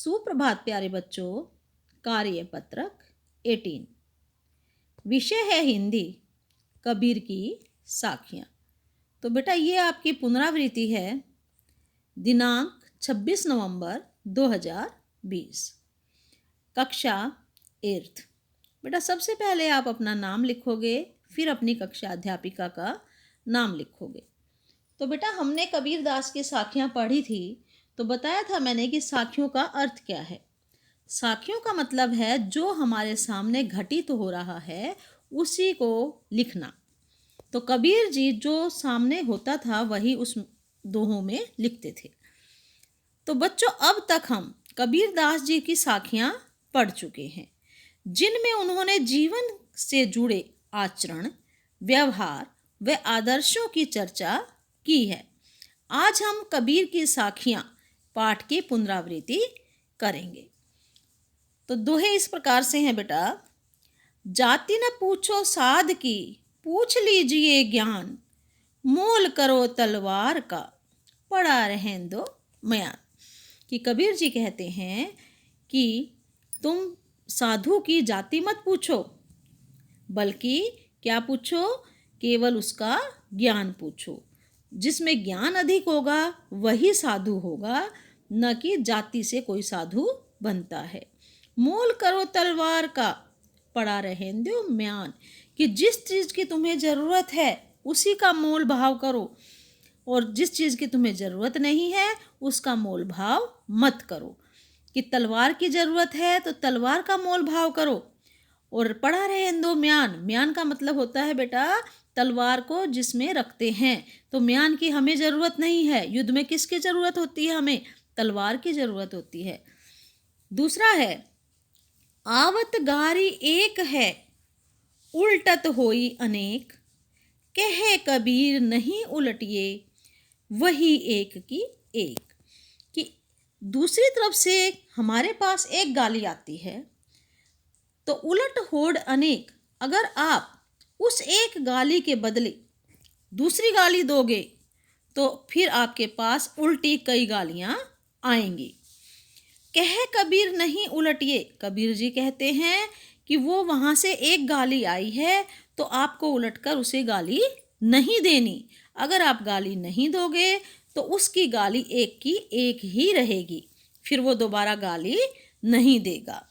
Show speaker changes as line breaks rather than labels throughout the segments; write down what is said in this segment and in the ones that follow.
सुप्रभात प्यारे बच्चों। कार्य पत्रक 18 विषय है हिंदी। कबीर की साखियाँ। तो बेटा ये आपकी पुनरावृत्ति है। दिनांक 26 नवंबर 2020। कक्षा 8। बेटा सबसे पहले आप अपना नाम लिखोगे, फिर अपनी कक्षा अध्यापिका का नाम लिखोगे। तो बेटा हमने कबीर दास की साखियाँ पढ़ी थी, तो बताया था मैंने कि साखियों का अर्थ क्या है। साखियों का मतलब है जो हमारे सामने घटित हो रहा है उसी को लिखना। तो कबीर जी जो सामने होता था वही उस दोहों में लिखते थे। तो बच्चों अब तक हम कबीर दास जी की साखियाँ पढ़ चुके हैं, जिनमें उन्होंने जीवन से जुड़े आचरण, व्यवहार व आदर्शों की चर्चा की है। आज हम कबीर की साखियाँ पाठ की पुनरावृत्ति करेंगे। तो दोहे इस प्रकार से हैं बेटा। जाति न पूछो साध की, पूछ लीजिए ज्ञान, मोल करो तलवार का, पड़ा रहें दो म्यान। कि कबीर जी कहते हैं कि तुम साधु की जाति मत पूछो, बल्कि क्या पूछो, केवल उसका ज्ञान पूछो। जिसमें ज्ञान अधिक होगा वही साधु होगा, न कि जाति से कोई साधु बनता है। मोल करो तलवार का, पड़ा रहें दो म्यान। कि जिस चीज़ की तुम्हें ज़रूरत है उसी का मोल भाव करो, और जिस चीज़ की तुम्हें ज़रूरत नहीं है उसका मोल भाव मत करो। कि तलवार की ज़रूरत है तो तलवार का मोल भाव करो, और पड़ा रहें दो म्यान। म्यान का मतलब होता है बेटा तलवार को जिसमें रखते हैं। तो म्यान की हमें ज़रूरत नहीं है। युद्ध में किसकी ज़रूरत होती है? हमें तलवार की ज़रूरत होती है। दूसरा है, आवत गारी एक है, उल्टत होई अनेक, कहे कबीर नहीं उलटिए, वही एक की एक। कि दूसरी तरफ से हमारे पास एक गाली आती है, तो उलट होड़ अनेक। अगर आप उस एक गाली के बदले दूसरी गाली दोगे तो फिर आपके पास उल्टी कई गालियां आएंगी। कहे कबीर नहीं उलटिए। कबीर जी कहते हैं कि वो वहाँ से एक गाली आई है तो आपको उलटकर उसे गाली नहीं देनी। अगर आप गाली नहीं दोगे तो उसकी गाली एक की एक ही रहेगी, फिर वो दोबारा गाली नहीं देगा।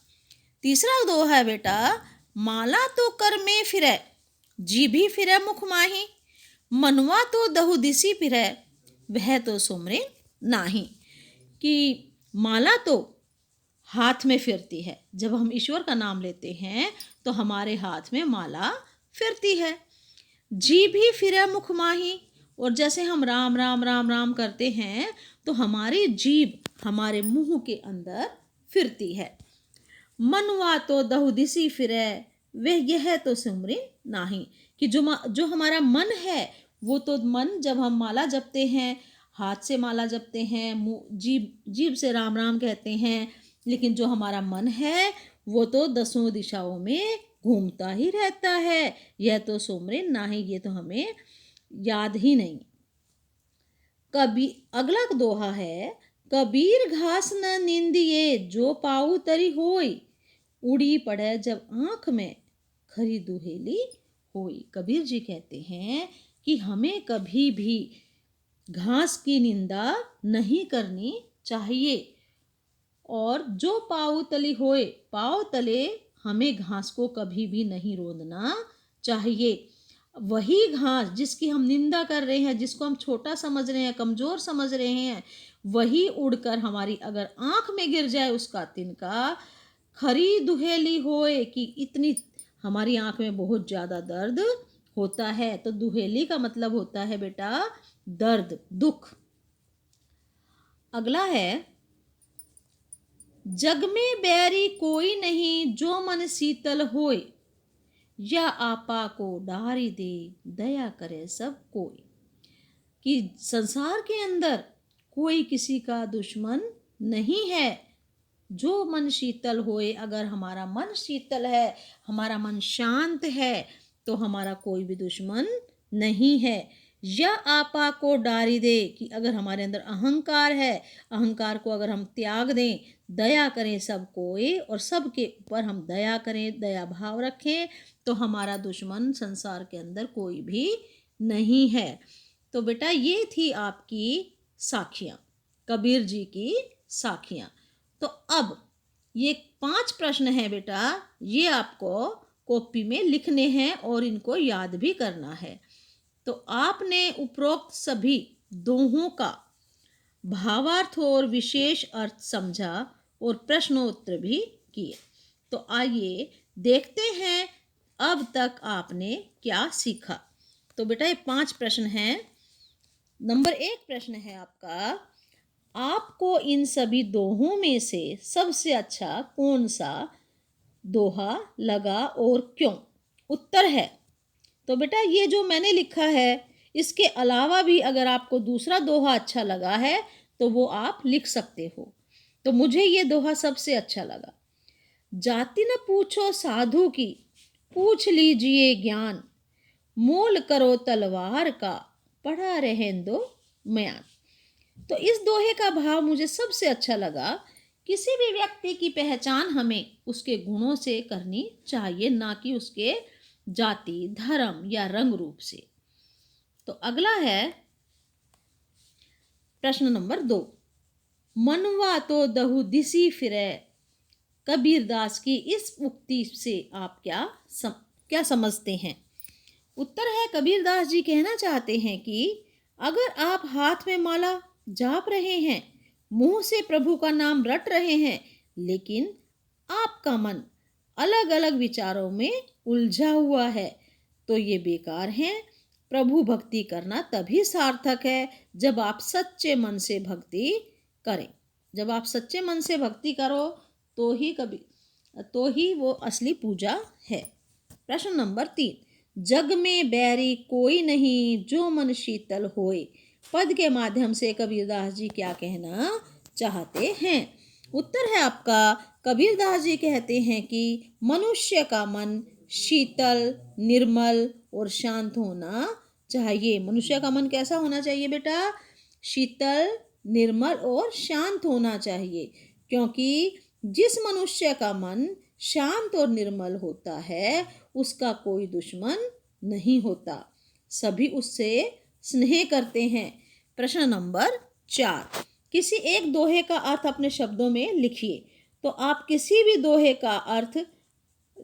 तीसरा दोहा है बेटा, माला तो कर में फिरे, जीभी फिरे मुख माही, मनवा तो दहु दिसी फिरे, वह तो सुमरे नाही। कि माला तो हाथ में फिरती है, जब हम ईश्वर का नाम लेते हैं तो हमारे हाथ में माला फिरती है। जीभी फिरे मुख माही, और जैसे हम राम राम राम राम करते हैं तो हमारी जीभ हमारे मुंह के अंदर फिरती है। मनवा तो दहु दिसी फिरे, वह यह तो सिमरे नाही। कि जो हमारा मन है वो तो मन, जब हम माला जपते हैं, हाथ से माला जपते हैं, जीभ से राम राम कहते हैं, लेकिन जो हमारा मन है वो तो दसों दिशाओं में घूमता ही रहता है। यह तो सुमरे नाही, ये तो हमें याद ही नहीं। अगला दोहा है, कबीर घास न निंदिए, जो पाऊ तरी होई, उड़ी पड़े जब आंख में, खरी दुहेली होई। कबीर जी कहते हैं कि हमें कभी भी घास की निंदा नहीं करनी चाहिए, और जो पाऊ तली होए, पाव तले हमें घास को कभी भी नहीं रोंदना चाहिए। वही घास जिसकी हम निंदा कर रहे हैं, जिसको हम छोटा समझ रहे हैं, कमज़ोर समझ रहे हैं, वही उड़कर हमारी अगर आँख में गिर जाए उसका तिनका, खरी दुहेली होए। कि इतनी हमारी आँख में बहुत ज़्यादा दर्द होता है। तो दुहेली का मतलब होता है बेटा दर्द, दुख। अगला है, जग में बैरी कोई नहीं, जो मन शीतल होए, या आपा को डारी दे, दया करे सब कोई। कि संसार के अंदर कोई किसी का दुश्मन नहीं है। जो मन शीतल होए, अगर हमारा मन शीतल है, हमारा मन शांत है, तो हमारा कोई भी दुश्मन नहीं है। या आपा को डारी दे, कि अगर हमारे अंदर अहंकार है, अहंकार को अगर हम त्याग दें, दया करें सब कोई और सबके ऊपर हम दया करें, दया भाव रखें, तो हमारा दुश्मन संसार के अंदर कोई भी नहीं है। तो बेटा ये थी आपकी साखियाँ, कबीर जी की साखियाँ। तो अब ये 5 प्रश्न हैं बेटा, ये आपको कॉपी में लिखने हैं और इनको याद भी करना है। तो आपने उपरोक्त सभी दोहों का भावार्थ और विशेष अर्थ समझा और प्रश्नोत्तर भी किए। तो आइए देखते हैं अब तक आपने क्या सीखा। तो बेटा ये 5 प्रश्न हैं। नंबर 1 प्रश्न है आपका, आपको इन सभी दोहों में से सबसे अच्छा कौन सा दोहा लगा और क्यों? उत्तर है, तो बेटा ये जो मैंने लिखा है, इसके अलावा भी अगर आपको दूसरा दोहा अच्छा लगा है तो वो आप लिख सकते हो। तो मुझे ये दोहा सबसे अच्छा लगा। जाति न पूछो साधु की, पूछ लीजिए ज्ञान, मोल करो तलवार का, पढ़ा रहें दो म्यान। तो इस दोहे का भाव मुझे सबसे अच्छा लगा। किसी भी व्यक्ति की पहचान हमें उसके गुणों से करनी चाहिए, ना कि उसके जाति, धर्म या रंग रूप से। तो अगला है प्रश्न नंबर 2, मनवा तो दहु दिसी फिरे, कबीरदास की इस उक्ति से आप क्या समझते हैं? उत्तर है, कबीरदास जी कहना चाहते हैं कि अगर आप हाथ में माला जाप रहे हैं, मुंह से प्रभु का नाम रट रहे हैं, लेकिन आपका मन अलग अलग विचारों में उलझा हुआ है, तो ये बेकार है। प्रभु भक्ति करना तभी सार्थक है जब आप सच्चे मन से भक्ति करें। जब आप सच्चे मन से भक्ति करो तो ही वो असली पूजा है। प्रश्न नंबर 3, जग में बैरी कोई नहीं, जो मन शीतल होए, पद के माध्यम से कबीरदास जी क्या कहना चाहते हैं? उत्तर है आपका, कबीरदास जी कहते हैं कि मनुष्य का मन शीतल, निर्मल और शांत होना चाहिए। मनुष्य का मन कैसा होना चाहिए बेटा? शीतल, निर्मल और शांत होना चाहिए, क्योंकि जिस मनुष्य का मन शांत और निर्मल होता है उसका कोई दुश्मन नहीं होता, सभी उससे स्नेह करते हैं। प्रश्न नंबर 4, किसी एक दोहे का अर्थ अपने शब्दों में लिखिए। तो आप किसी भी दोहे का अर्थ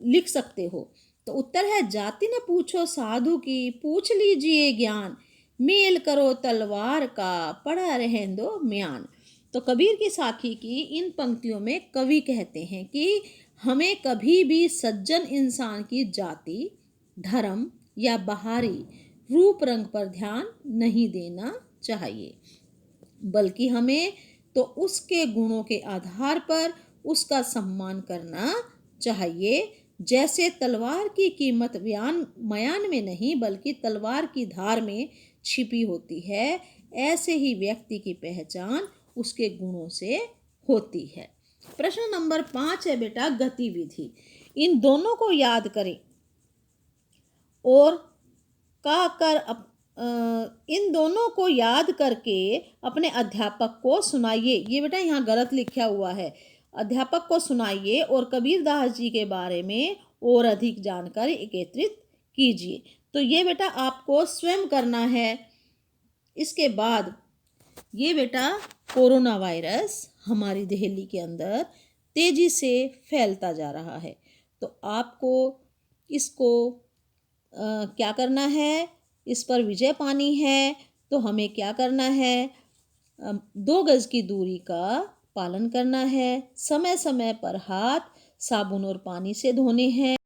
लिख सकते हो। तो उत्तर है, जाति न पूछो साधु की, पूछ लीजिए ज्ञान, मेल करो तलवार का, पढ़ा रहें दो म्यान। तो कबीर की साखी की इन पंक्तियों में कवि कहते हैं कि हमें कभी भी सज्जन इंसान की जाति, धर्म या बाहरी रूप रंग पर ध्यान नहीं देना चाहिए, बल्कि हमें तो उसके गुणों के आधार पर उसका सम्मान करना चाहिए। जैसे तलवार की कीमत मयान में नहीं बल्कि तलवार की धार में छिपी होती है, ऐसे ही व्यक्ति की पहचान उसके गुणों से होती है। प्रश्न नंबर 5 है बेटा, गतिविधि। इन दोनों को याद करें और इन दोनों को याद करके अपने अध्यापक को सुनाइए। ये बेटा यहाँ गलत लिखा हुआ है, अध्यापक को सुनाइए और कबीरदास जी के बारे में और अधिक जानकारी एकत्रित कीजिए। तो ये बेटा आपको स्वयं करना है। इसके बाद ये बेटा कोरोना वायरस हमारी दिल्ली के अंदर तेजी से फैलता जा रहा है, तो आपको इसको क्या करना है, इस पर विजय पानी है। तो हमें क्या करना है, 2 गज की दूरी का पालन करना है, समय समय पर हाथ साबुन और पानी से धोने हैं।